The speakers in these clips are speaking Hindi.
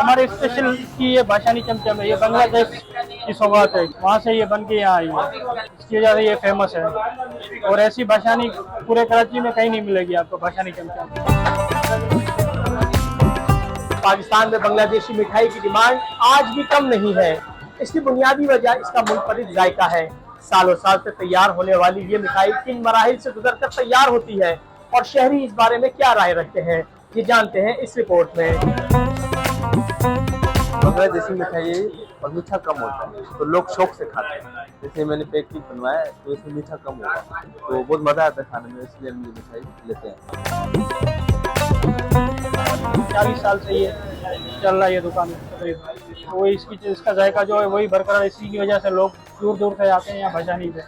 हमारे स्पेशल की ये भाषानी चमचम है, ये बांग्लादेश की सौगात है, वहाँ से ये बन के यहाँ आई है, इसकी वजह से ये फेमस है। और ऐसी भाषानी पूरे कराची में कहीं नहीं मिलेगी आपको, भाषानी चमचम। पाकिस्तान में बांग्लादेशी मिठाई की डिमांड आज भी कम नहीं है। इसकी बुनियादी वजह इसका मुनफरिद जायका है। सालों साल से तैयार होने वाली ये मिठाई किन मराहिल से गुजरकर तैयार होती है और शहरी इस बारे में क्या राय रखते हैं, ये जानते हैं इस रिपोर्ट में। बांग्लादेशी मिठाई और मीठा कम होता है तो लोग शौक से खाते हैं। जैसे मैंने पैकेट बनवाया है तो इसमें मीठा कम होगा तो बहुत मजा आता है खाने में, इसलिए हम ये मिठाई लेते हैं। 40 साल से ये चल रहा है ये दुकान में, तो इसका जायका जो है वही बरकरार, इसी की वजह से लोग दूर दूर से आते हैं यहाँ भाषानी पे,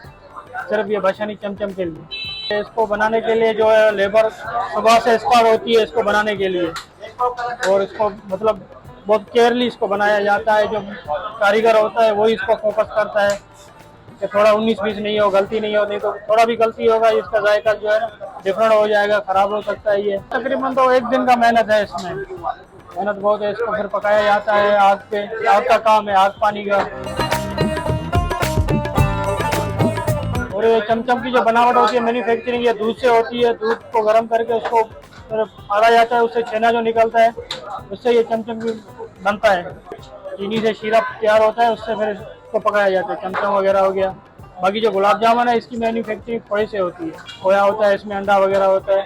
सिर्फ ये भाषानी चमचम के लिए। इसको बनाने के लिए जो है लेबर सुबह से स्टार्ट होती है इसको बनाने के लिए, और इसको मतलब बहुत केयरली इसको बनाया जाता है। जो कारीगर होता है वही इसको फोकस करता है कि थोड़ा 19-20 नहीं हो, गलती नहीं हो, नहीं तो थोड़ा भी गलती होगा इसका जायका जो है ना डिफरेंट हो जाएगा, खराब हो सकता है। ये तकरीबन तो एक दिन का मेहनत है, इसमें मेहनत बहुत है। इसको फिर पकाया जाता है आग पे, आग का काम है, आग पानी का। और ये चमचम की जो बनावट होती है मैन्युफैक्चरिंग ये दूध से होती है, दूध को गर्म करके उसको फिर फाड़ा जाता है, उससे छेना जो निकलता है उससे ये चमचम भी बनता है। चीनी से शीरा तैयार होता है, उससे फिर इसको पकाया जाता है, चमचम वगैरह हो गया। बाकी जो गुलाब जामुन है इसकी मैन्युफैक्चरिंग खोए से होती है, खोया होता है, इसमें अंडा वगैरह होता है।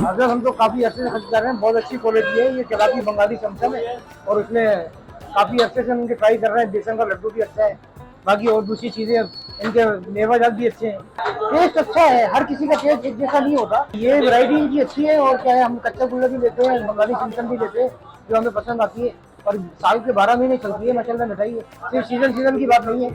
अगर हम तो काफी अर्से से खरीद कर रहे हैं, बहुत अच्छी क्वालिटी है। ये चलाती बंगाली चमचम है और उसमें काफी अर्से से उनके ट्राई कर रहे हैं। बेसन का लड्डू भी अच्छा है, बाकी और दूसरी चीजें इनके मेवा जात भी अच्छे हैं। टेस्ट अच्छा है, हर किसी का टेस्ट एक जैसा नहीं होता। ये वैरायटी इनकी अच्छी है। और क्या है, हम कच्चा गुल्ला भी लेते हैं, बंगाली चमचम भी लेते हैं जो हमें पसंद आती है। और साल के 12 महीने चलती है माशाल्लाह मिठाई है, सिर्फ सीजन की बात नहीं है।